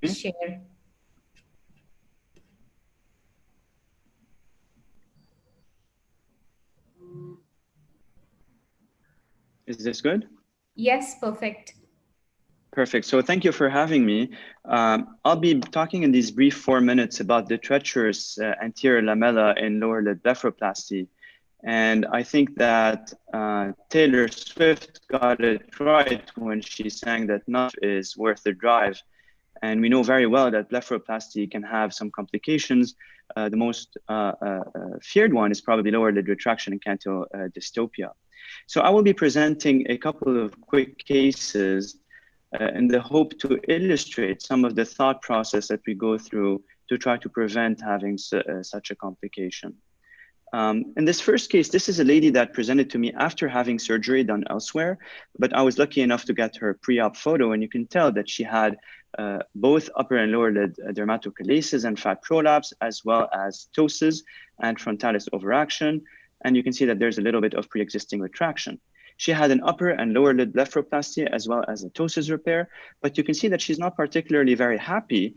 Share. Is this good? Yes, perfect. Perfect. So thank you for having me. I'll be talking in these brief 4 minutes about the treacherous anterior lamella in lower lid blepharoplasty. And I think that Taylor Swift got it right when she sang that enough is worth the drive. And we know very well that blepharoplasty can have some complications. The most feared one is probably lower lid retraction and canthal dystopia. So I will be presenting a couple of quick cases in the hope to illustrate some of the thought process that we go through to try to prevent having such a complication. In this first case, this is a lady that presented to me after having surgery done elsewhere, but I was lucky enough to get her pre-op photo, and you can tell that she had both upper and lower lid dermatochalasis and fat prolapse, as well as ptosis and frontalis overaction. And you can see that there's a little bit of pre-existing retraction. She had an upper and lower lid blepharoplasty as well as a ptosis repair, but you can see that she's not particularly very happy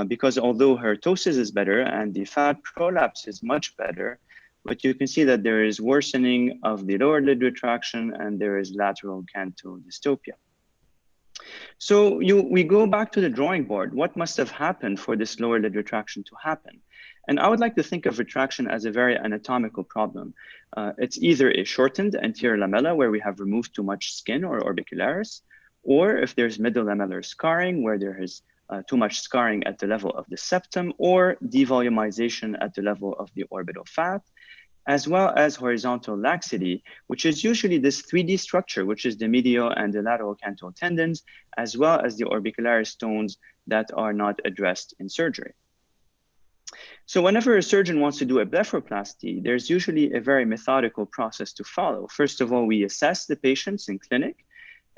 because although her ptosis is better and the fat prolapse is much better, but you can see that there is worsening of the lower lid retraction and there is lateral canthal dystopia. So we go back to the drawing board. What must have happened for this lower lid retraction to happen? And I would like to think of retraction as a very anatomical problem. It's either a shortened anterior lamella where we have removed too much skin or orbicularis, or if there's middle lamellar scarring where there is too much scarring at the level of the septum, or devolumization at the level of the orbital fat, as well as horizontal laxity, which is usually this 3D structure, which is the medial and the lateral canthal tendons, as well as the orbicularis stones that are not addressed in surgery. So whenever a surgeon wants to do a blepharoplasty, there's usually a very methodical process to follow. First of all, we assess the patients in clinic,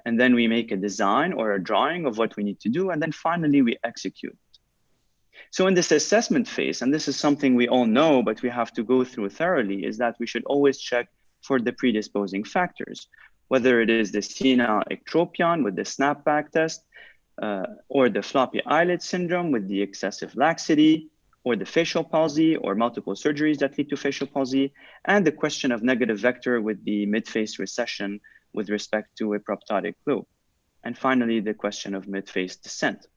and then we make a design or a drawing of what we need to do, and then finally we execute. So in this assessment phase, and this is something we all know, but we have to go through thoroughly, is that we should always check for the predisposing factors, whether it is the senile ectropion with the snapback test, or the floppy eyelid syndrome with the excessive laxity, or the facial palsy or multiple surgeries that lead to facial palsy, and the question of negative vector with the mid-face recession with respect to a proptotic globe. And finally, the question of mid-face descent.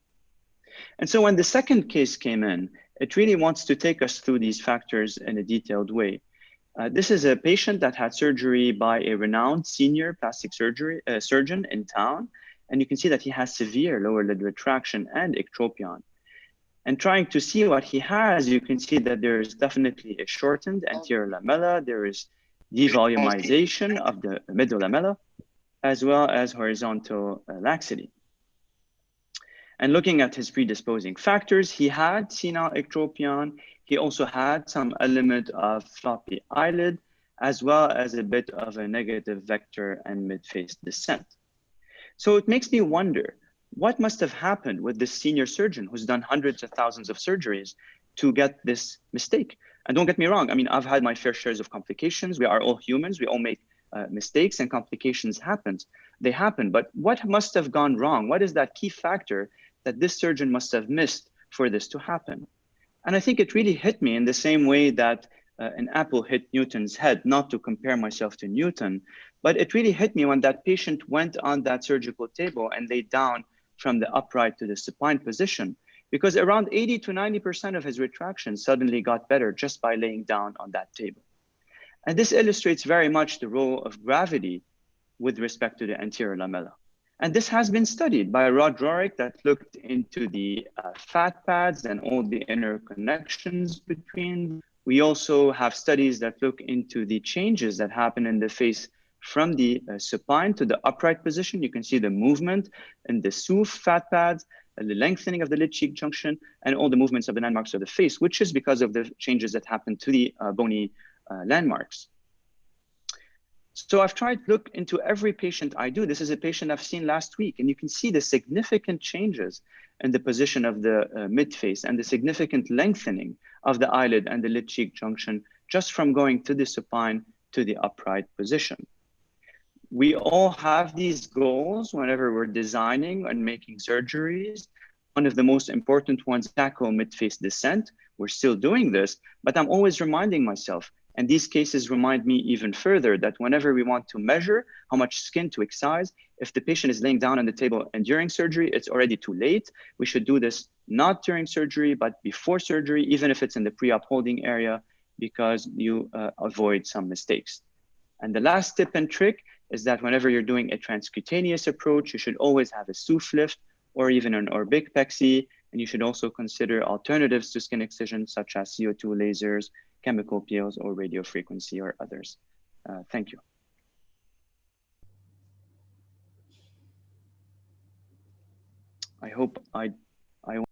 And so when the second case came in, it really wants to take us through these factors in a detailed way. This is a patient that had surgery by a renowned senior plastic surgeon in town. And you can see that he has severe lower lid retraction and ectropion. And trying to see what he has, you can see that there is definitely a shortened anterior lamella. There is devolumization of the middle lamella, as well as horizontal laxity. And looking at his predisposing factors, he had senile ectropion. He also had some element of floppy eyelid, as well as a bit of a negative vector and mid-face descent. So it makes me wonder, what must have happened with this senior surgeon who's done hundreds of thousands of surgeries to get this mistake? And don't get me wrong, I mean, I've had my fair shares of complications. We are all humans, we all make mistakes and complications they happen, but what must have gone wrong? What is that key factor that this surgeon must have missed for this to happen? And I think it really hit me in the same way that an apple hit Newton's head, not to compare myself to Newton, but it really hit me when that patient went on that surgical table and laid down from the upright to the supine position, because around 80 to 90% of his retraction suddenly got better just by laying down on that table. And this illustrates very much the role of gravity with respect to the anterior lamella. And this has been studied by Rod Rohrich that looked into the fat pads and all the interconnections between. We also have studies that look into the changes that happen in the face from the supine to the upright position. You can see the movement in the SOOF fat pads, the lengthening of the lid cheek junction, and all the movements of the landmarks of the face, which is because of the changes that happen to the bony landmarks. So I've tried to look into every patient I do. This is a patient I've seen last week, and you can see the significant changes in the position of the mid-face and the significant lengthening of the eyelid and the lid cheek junction just from going to the supine to the upright position. We all have these goals whenever we're designing and making surgeries, one of the most important ones, tackle mid-face descent. We're still doing this, but I'm always reminding myself, and these cases remind me even further that whenever we want to measure how much skin to excise, if the patient is laying down on the table and during surgery, it's already too late. We should do this not during surgery, but before surgery, even if it's in the pre-op holding area, because you avoid some mistakes. And the last tip and trick is that whenever you're doing a transcutaneous approach, you should always have a SUF lift or even an orbicpexy. And you should also consider alternatives to skin excision, such as CO2 lasers, chemical peels, or radiofrequency, or others. Thank you. I hope I